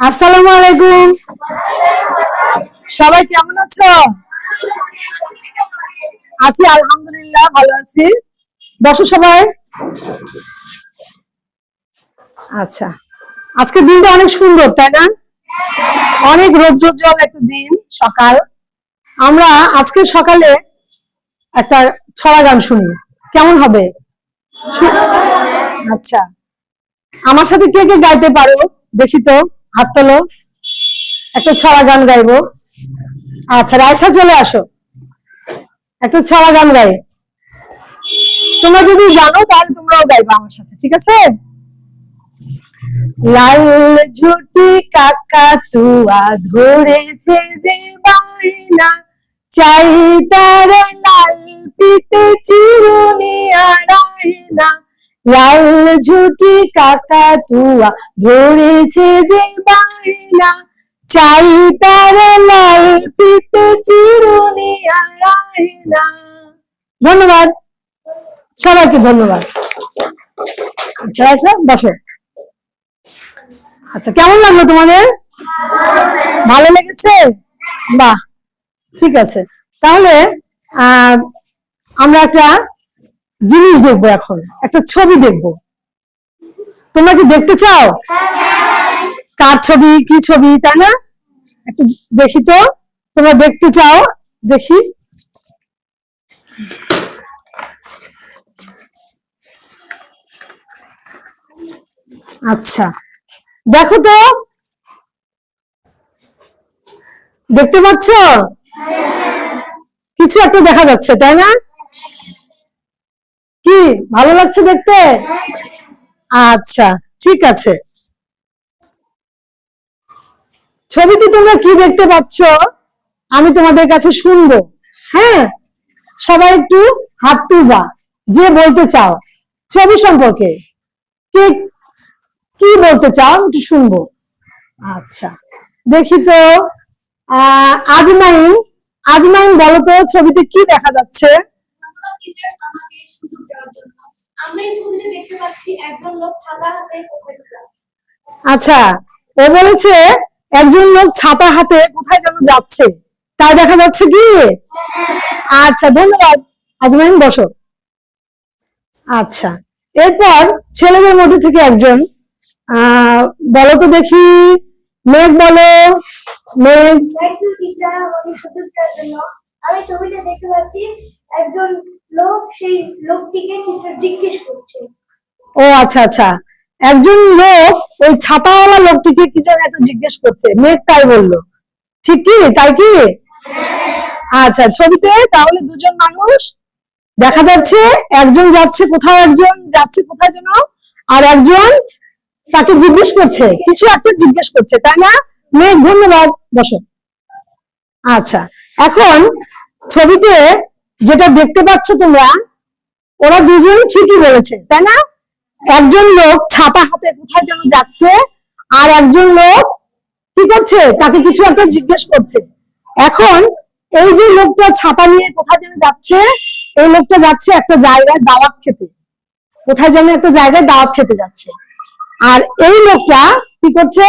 আসসালামু আলাইকুম। সবাই কেমন আছো? আছি, আলহামদুলিল্লাহ ভালো আছি। বসো সবাই। আচ্ছা, আজকের দিনটা অনেক সুন্দর, তাই না? অনেক রৌদ্রোজ্জ্বল একটা দিন, সকাল। আমরা আজকে সকালে একটা ছড়া গান শুনি, কেমন হবে? আচ্ছা, আমার সাথে কে কে গাইতে পারো দেখি তো, হাত তোলো। একটা ছড়া গান গাইবো। আচ্ছা, রাইসা চলে আসো, একটা ছড়া গান গাই। তোমরা যদি জানো তাহলে তোমরাও গাইবা আমার সাথে, ঠিক আছে? লাল ঝুটি কাকাতুয়া ধরেছে যে বায়না, চাই তার লাল পিতে চিরুনি আড়াইনা। লাল ঝুটি কাকাতুয়া ধরেছে যে বায়না, চাই তার লাল পিতে চিরুনি আড়াইনা। ধন্যবাদ সবাইকে, ধন্যবাদ। আচ্ছা, বসো। আচ্ছা, কেমন লাগলো তোমাদের? ভালো লেগেছে? বাহ, ঠিক আছে। তাহলে আমরা একটা জিনিস দেখবো, এখন একটা ছবি দেখবো। তোমরা কি দেখতে চাও? কার ছবি, কি ছবি, তাই না? একটু দেখি তো, তোমরা দেখতে চাও? দেখি। আচ্ছা, দেখো তো, দেখতে পাচ্ছ? কিছু একটা দেখা যাচ্ছে, তাই না? কি ভালো লাগছে দেখতে? আচ্ছা, ঠিক আছে। ছবিতে তোমরা কি দেখতে পাচ্ছ আমি তোমাদের কাছে শুনবো। হ্যাঁ, সবাই একটু হাত তুলবা, যে বলতে চাও ছবি সম্পর্কে, কে কি বলতে চাও একটু শুনবো। আচ্ছা, দেখি তো। আজমাইন, আজমাইন বলো তো ছবিতে কি দেখা যাচ্ছে? আচ্ছা, ও বলেছে একজন লোক ছাতা হাতে কোথায় যেন যাচ্ছে, তাই দেখা যাচ্ছে কি? আচ্ছা, ধন্যবাদ আজমাইন, বসো। আচ্ছা, এরপর ছেলেদের মধ্যে থেকে একজন বলো তো দেখি, মেঘ বলো। মেঘ। আমি ছবিতে দেখতে পাচ্ছি একজন লোক সেই লোকটিকে কিছু জিজ্ঞেস করছে। ও আচ্ছা আচ্ছা, একজন লোক ওই ছাতাওয়ালা লোকটিকে কিছু একটা জিজ্ঞেস করছে, মেঘ তাই বললো। ঠিক কি, তাই কি? আচ্ছা, ছবিতে তাহলে দুজন মানুষ দেখা যাচ্ছে, একজন যাচ্ছে কোথায়, একজন যাচ্ছে কোথায় যেন, আর একজন তাকে জিজ্ঞেস করছে, কিছু একটা জিজ্ঞেস করছে, তাই না? মেঘ, ধন্যবাদ, বসো। আচ্ছা, এখন ছবিতে যেটা দেখতে পাচ্ছ তোমরা, ওরা দুজন ঠিকই বলেছে, তাই না? একজন লোক ছাতা হাতে কোথায় যেন যাচ্ছে, আর একজন লোক কি করছে, তাকে কিছু একটা জিজ্ঞেস করছে। এখন এই যে লোকটা ছাতা নিয়ে কোথায় যেন যাচ্ছে, এই লোকটা যাচ্ছে একটা জায়গায় দাওয়াত খেতে, কোথায় যেন একটা জায়গায় দাওয়াত খেতে যাচ্ছে। আর এই লোকটা কি করছে,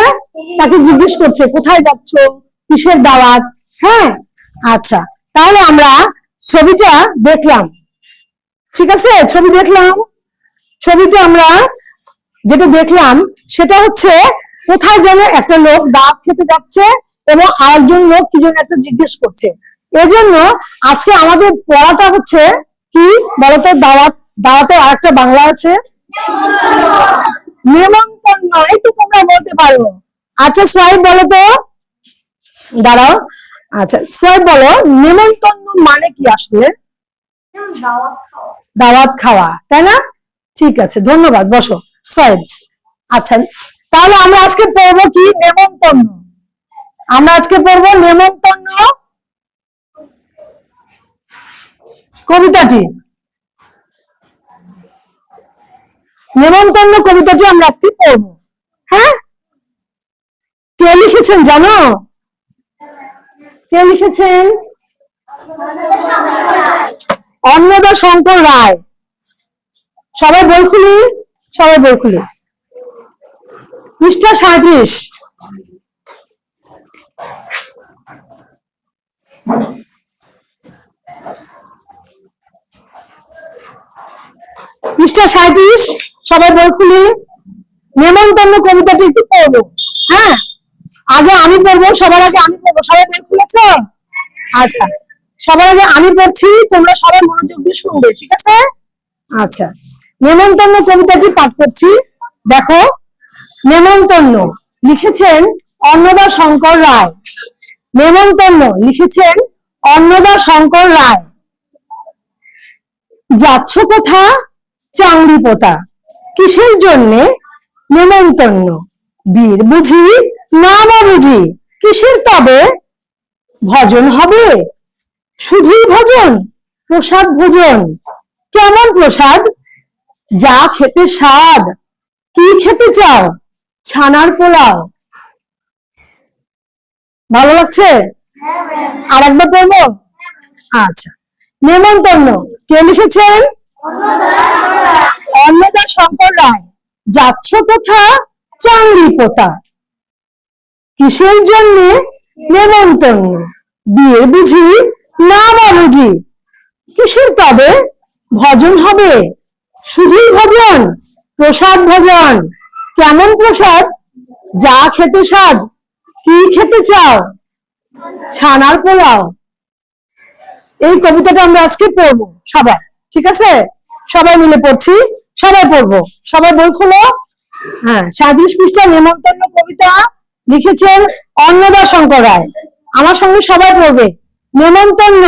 তাকে জিজ্ঞেস করছে কোথায় যাচ্ছ, কিসের দাওয়াত। হ্যাঁ, আচ্ছা, তাহলে আমরা ছবিটা দেখলাম, ঠিক আছে? ছবি দেখলাম, ছবিতে আমরা যেটা দেখলাম সেটা হচ্ছে কোথায় যেন একটা লোক দাওয়াত খেতে যাচ্ছে এবং আরেকজন লোক কি যেন একটা জিজ্ঞেস করছে। এজন্য আজকে আমাদের পড়াটা হচ্ছে কি বলতো, দাওয়াত। দাওয়াতের আরেকটা বাংলা আছে নেমন্তন্ন, একটু তোমরা বলতে পারো। আচ্ছা, সোয়াইব বলো তো, দাঁড়াও। আচ্ছা, সোয়াইব বলো, নেমন্তন্ন মানে কি আসলে? দাওয়াত খাওয়া, তাই না? ঠিক আছে, ধন্যবাদ, বসো সোয়াইব। আচ্ছা, তাহলে আমরা আজকে পড়বো কি, নেমন্তন্ন। আমরা আজকে পড়বো নেমন্তন্ন কবিতাটি। নেমন্তন্ন কবিতাটি আমরা আজকে পড়বো। হ্যাঁ, কে লিখেছেন জানো? কে লিখেছেন? অন্নদা শঙ্কর রায়। সবাই বই খুলি, সবাই বই খুলি, পৃষ্ঠা 37। 37 সবাই বই খুলি। নেমন্তন্ন কবিতাটি একটু পড়বো। হ্যাঁ, আগে আমি পড়বো, সবার আগে আমি পড়বো। সবাই বই খুলেছ? আচ্ছা, সবার আগে আমি পড়ছি, তোমরা সবাই মনোযোগ দিয়ে শুনবে, ঠিক আছে? আচ্ছা, নেমন্তন্ন কবিতাটি পাঠ করছি। দেখো, নেমন্তন্ন লিখেছেন অন্নদা শঙ্কর রায়। নেমন্তন্ন লিখেছেন অন্নদা শঙ্কর রায়। যাচ্ছ কোথা চাংড়ি পোতা, কিসের জন্যে নেমন্তন্ন? বীর বুঝি না বা বুঝি, কিসের তবে ভজন হবে? শুধুই ভজন, প্রসাদ ভোজন। কেমন প্রসাদ? যা খেতে স্বাদ। কি খেতে চাও? ছানার পোলাও। ভালো লাগছে? আর একবার পড়বো? আচ্ছা, নেমন্তন্ন কে লিখেছেন? অন্নদা শঙ্কর রায়। যাচ্ছ কোথা চাংড়ি পোতা, কিসের জন্য নেমন্তন্ন? বিয়ে বুঝি না বা বুঝি, কিসের তবে ভজন হবে? শুধুই ভজন, প্রসাদ ভোজন। কেমন প্রসাদ? যা খেতে স্বাদ। কি খেতে চাও? ছানার পোলাও। এই কবিতাটা আমরা আজকে পড়বো সবাই, ঠিক আছে? সবাই মিলে পড়ছি, সবাই পড়বো। সবাই বই খোলো। হ্যাঁ, 37 পৃষ্ঠা নেমন্তন্ন কবিতা লিখেছেন অন্নদা শঙ্কর রায়। আমার সঙ্গে সবাই পড়বে। নেমন্তন্ন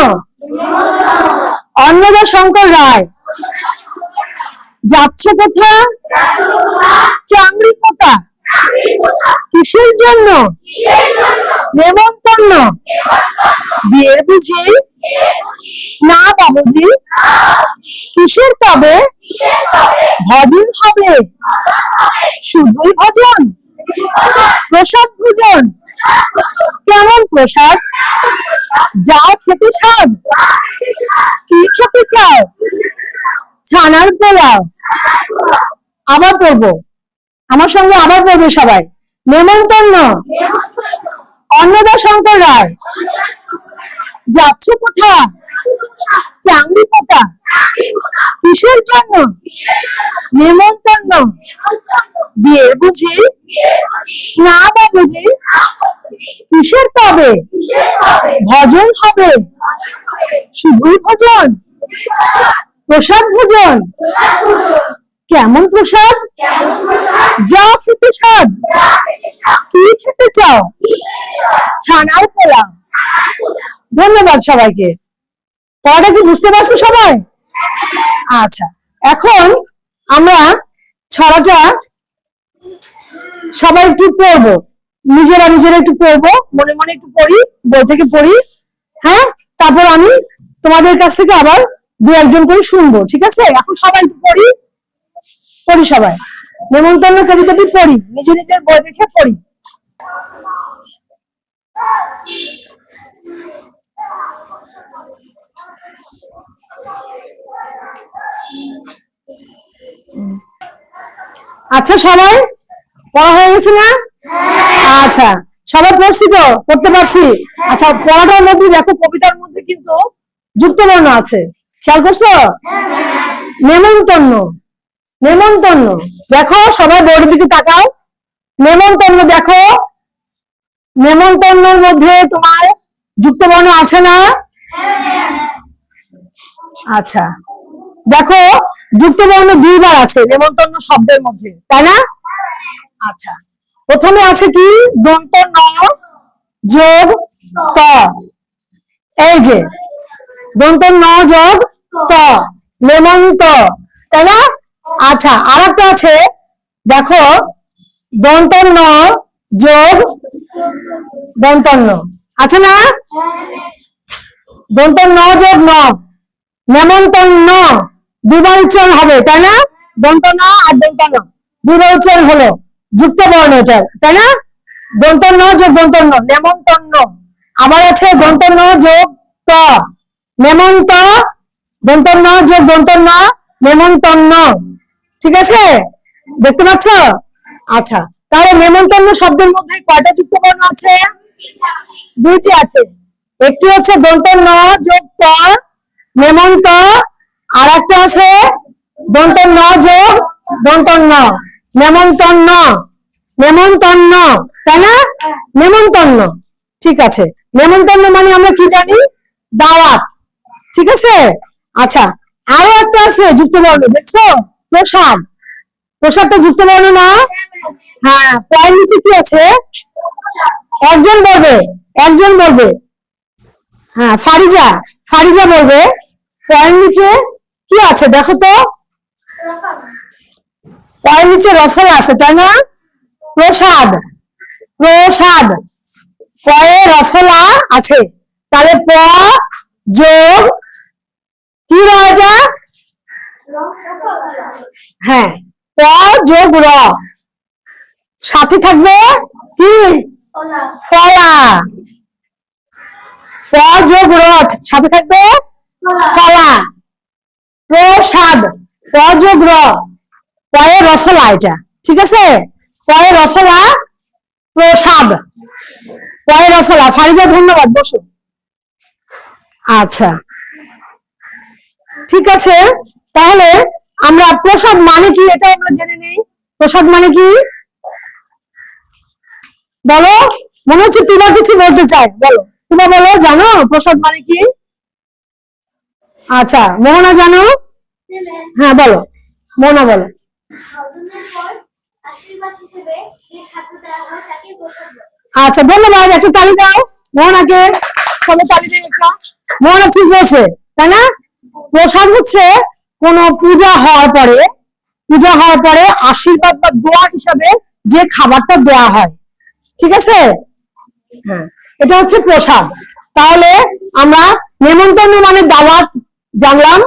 অন্নদা শঙ্কর রায়। যাচ্ছ কোথা চাংড়ি পোতা, কিসের জন্য নেমন্তন্ন? বিয়ের বুঝি না বাবুজি, কিসের তবে ভজন হবে? শুধুই ভজন, প্রসাদ ভোজন। কেমন প্রসাদ? যা খেতে স্বাদ। কি খেতে চাও? ছানার পোলাও। আবার পড়বো, আমার সঙ্গে আবার পড়বে সবাই। নেমন্তন্ন অন্নদা শঙ্কর রায়। যাচ্ছ কোথা চাংড়ি পোতা, কিসের জন্য নেমন্তন্ন? বিয়ের বুঝি না বা বুঝি, কিসের তবে ভজন হবে? শুধুই ভজন, প্রসাদ ভোজন। কেমন প্রসাদ? যা খেতে স্বাদ। কি খেতে চাও? ছানার পোলাও। ধন্যবাদ সবাইকে। পড়াটা কি বুঝতে পারছো সবাই? আচ্ছা, এখন আমরা ছড়াটা সবাই একটু পড়বো, নিজেরা নিজেরা একটু পড়বো, মনে মনে একটু পড়ি, বই থেকে পড়ি। হ্যাঁ, তারপর আমি তোমাদের কাছ থেকে আবার দু একজন করে শুনবো, ঠিক আছে? এখন সবাই একটু পড়ি পড়ি সবাই। নেমন্তন্ন কবিতাটি পড়ি, নিজে নিজের বই দেখে পড়ি। আচ্ছা, সবাই পড়া হয়ে গেছে না? আচ্ছা, সবাই পড়ছি তো? পড়তে পারছি? আচ্ছা, পড়াটার মধ্যে দেখো, কবিতার মধ্যে কিন্তু যুক্ত বর্ণ আছে, খেয়াল করছো? নেমন্তন্ন নেমন্তন্ন দেখো, সবাই বোর্ডের দিকে তাকাও। নেমন্তন্ন দেখো, নেমন্তন্নের মধ্যে তোমার যুক্ত বর্ণ আছে না? আচ্ছা, দেখো, যুক্ত বর্ণ দুইবার আছে নেমন্তন্ন শব্দের মধ্যে, তাই না? আচ্ছা, প্রথমে আছে কি? দন্ত ন যোগ ত। এই যে দন্ত ন যোগ ত, নেমন্ত, তাই না? আচ্ছা, আর একটা আছে, দেখো, দন্ত ন যোগ দন্তন্য, আছে না? দন্ত ন যোগ ন, নেমন্তন্ন। দুবার উচ্চারণ হবে, তাই না? দন্ত ন আর দন্ত ন দুবার উচ্চারণ হলো, যুক্ত বর্ণ এটা, তাই না? দন্ত ন যোগ দন্ত ন, নেমন্তন্ন। আবার আছে দন্ত ন যোগ ত, নেমন্ত। দন্ত ন যোগ দন্ত ন, নেমন্তন্ন। ঠিক আছে? দেখতে পাচ্ছ? আচ্ছা, তাহলে নেমন্তন্ন শব্দের মধ্যে কয়টা যুক্ত বর্ণ আছে? দুইটি আছে। একটি হচ্ছে দন্ত ন যোগ ত, নেমন্ত। আর একটা আছে দন্ত ন যোগ দন্ত ন, নেমন্তন্ন, নেমন্তন্ন, তাই না? নেমন্তন্ন, ঠিক আছে। নেমন্তন্ন মানে আমরা কি জানি? দাওয়াত, ঠিক আছে। আচ্ছা, আরো একটা আছে যুক্ত বর্ণ, দেখছো? প্রসাদ, প্রসাদটা যুক্ত বর্ণ না? হ্যাঁ, পয়ের নিচে কি আছে? একজন বলবে, একজন বলবে। হ্যাঁ, ফারিজা, ফারিজা বলবে। পয়ের নিচে কি আছে দেখো তো? পয়ের নিচে রফল আছে, তাই না? প্রসাদ, প্রসাদ, পয়ে রফলা আছে, তাহলে প যোগ কি র এটা? হ্যাঁ, প যোগ র, সাথে থাকবে কি? ফলা। প যোগ র সাথে থাকবে ফলা। প্রসাদ, প যোগ র, পয়ে রফলা এটা, ঠিক আছে। পয়ে রফলা, প্রসাদ, পয়ে রফলা। ফারিজা ধন্যবাদ, বসো। আচ্ছা, ঠিক আছে, তাহলে আমরা প্রসাদ মানে কি এটা আমরা জেনে নেই। প্রসাদ মানে কি বলো? মনে হচ্ছে তোমরা কিছু বলতে চাই, বলো, তোমরা বলো, জানো প্রসাদ মানে কি? আচ্ছা, মোহনা জানো? হ্যাঁ বলো, মোহনা বলো। আচ্ছা, ধন্যবাদ, একটু তালি দাও মোহনাকে, সবাই তালি দিয়ে একটা। মোহনা ঠিক বলছে, তাই না? প্রসাদ হচ্ছে কোন পূজা হওয়ার পরে, পূজা হওয়ার পরে আশীর্বাদ বা দোয়া হিসাবে যে খাবারটা দেওয়া হয়, ঠিক আছে। হ্যাঁ, এটা হচ্ছে প্রসাদ। তাহলে আমরা নেমন্তন্ন মানে দাওয়াত জানলাম,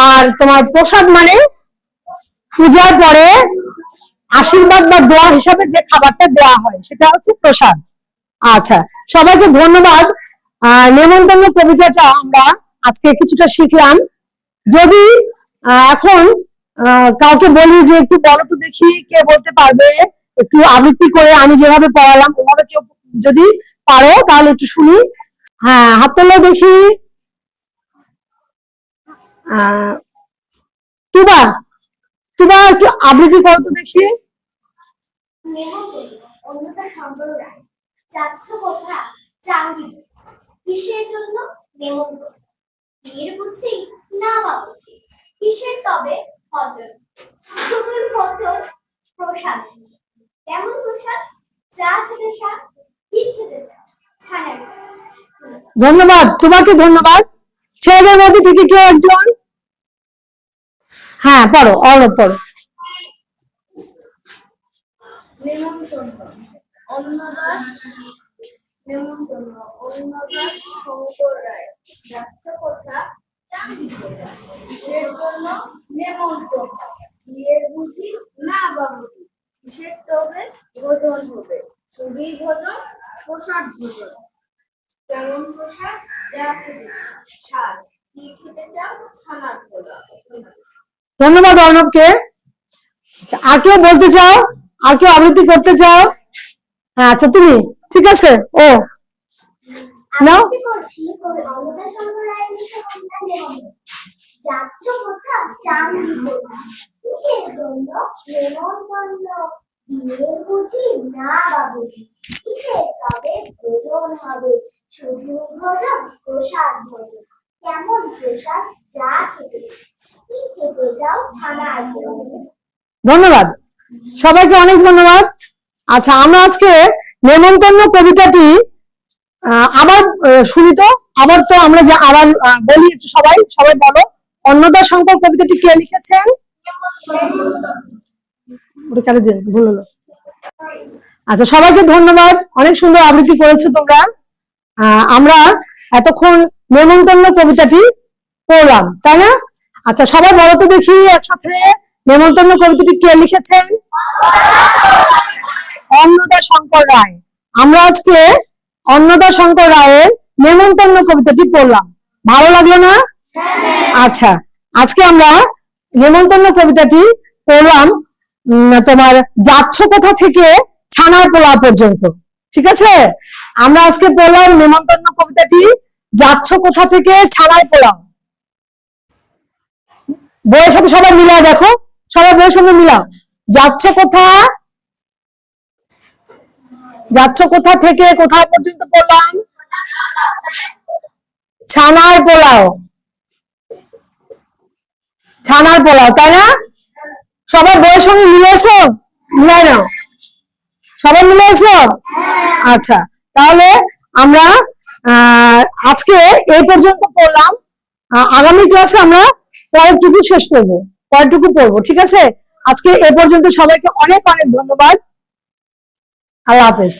আর তোমার প্রসাদ মানে পূজার পরে আশীর্বাদ বা দোয়া হিসাবে যে খাবারটা দেওয়া হয় সেটা হচ্ছে প্রসাদ। আচ্ছা, সবাইকে ধন্যবাদ। নেমন্তন্ন কবিতাটা আমরা আজকে কিছুটা শিখলাম। যদি এখন কাউকে বলি যে একটু বলো তো দেখি, কে বলতে পারবে? একটু আবৃত্তি করে আমি যেভাবে পড়ালাম ওভাবে কেউ যদি পারো তাহলে একটু শুনি। হ্যাঁ, হাত তোলো দেখি। তুবা, তুবা একটু আবৃত্তি করো তো দেখি। অন্যতা সম্প্রদায় যাচ্ছ কোথা চাঙ্গি, কিসের জন্য নেমন্তন্ন? বিয়ের বুঝি না বা বুঝি, কিসের তবে ভজন? শুধুর ভজন প্রসাদ। কেমন প্রসাদ? চা খেতে চা, কি খেতে চা? ছানার। ধন্যবাদ, তোমাকে ধন্যবাদ। ছেলেদের মধ্যে থেকে কেউ একজন? হ্যাঁ পড়ো, অর্ণব পড়ো। নেমন্তন্ন অন্নদাস, নেমন্তন্ন অন্নদাস শঙ্কর রায় যাচ্ছ কোথা চাঙ্গি কোথা, কিসের জন্য নেমন্তন্ন? বিয়ের বুঝি না বা বুঝি, কিসের তবে ভোজন হবে? শুধুই ভোজন প্রসাদ ভোজন। কেমন প্রসাদ? যা খেতে সার, কি খেতে চাও? ছানার পোলা। ধন্যবাদ অর্ণবকে। আর কেউ বলতে চাও? আর কেউ আবৃত্তি করতে চাও? হ্যাঁ, আচ্ছা তুমি, ঠিক আছে। ও নাও, করছি কবি অমৃতা শঙ্কর রায়ের লিখা কবিতা নেমন্তন্ন। যাচ্ছ কোথা চাঙ্গি কোথা, কিসের জন্য নেমন্তন্ন? বিয়ের বুঝি না বা বুঝি, কিসের তবে ভোজন হবে? শুধু ভোজন প্রসাদ ভোজন। কেমন প্রসাদ? যা খেতে কি খেতে যাও? ছানার পোলা। ধন্যবাদ সবাইকে, অনেক ধন্যবাদ। আচ্ছা, আমরা আজকে নেমন্তন্ন কবিতাটি আবার শুনি তো, আবার তো আমরা আবার বলি একটু, সবাই সবাই বলো। অন্নদা শঙ্কর কবিতাটি কে লিখেছেন? ভুল হলো। আচ্ছা, সবাইকে ধন্যবাদ, অনেক সুন্দর আবৃত্তি করেছো তোমরা। আমরা এতক্ষণ নেমন্তন্ন কবিতাটি পড়লাম, তাই না? আচ্ছা, সবাই বলো তো দেখি একসাথে, নেমন্তন্ন কবিতাটি কে লিখেছেন? অন্নদা শঙ্কর রায়। আমরা আজকে অন্নদা শঙ্কর রায়ের নেমন্তন্ন কবিতাটি পড়লাম, ভালো লাগলো না? আচ্ছা, আজকে আমরা নেমন্তন্ন কবিতাটি পড়লাম তোমার যাচ্ছ কোথা থেকে ছানার পোলা পর্যন্ত, ঠিক আছে। আমরা আজকে পড়লাম নেমন্তন্ন কবিতাটি যাচ্ছ কোথা থেকে ছানার পোলা। বইয়ের সাথে সবাই মিলাও, দেখো সবাই বইয়ের সঙ্গে মিলাও। যাচ্ছ কোথা, যাচ্ছ কোথা থেকে কোথা পর্যন্ত পড়লাম? ছানার পোলাও, ছানার পোলাও, তাই না? সবাই বইয়ের সঙ্গে মিলেছো? মিলাই নাও, সবাই মিলেছো? আচ্ছা, তাহলে আমরা আজকে এই পর্যন্ত পড়লাম। আগামী ক্লাসে আমরা পরেরটুকু শেষ করবো, পরেরটুকু পড়বো, ঠিক আছে? আজকে এ পর্যন্ত সবাইকে অনেক অনেক ধন্যবাদ। আল্লাহ হাফেজ।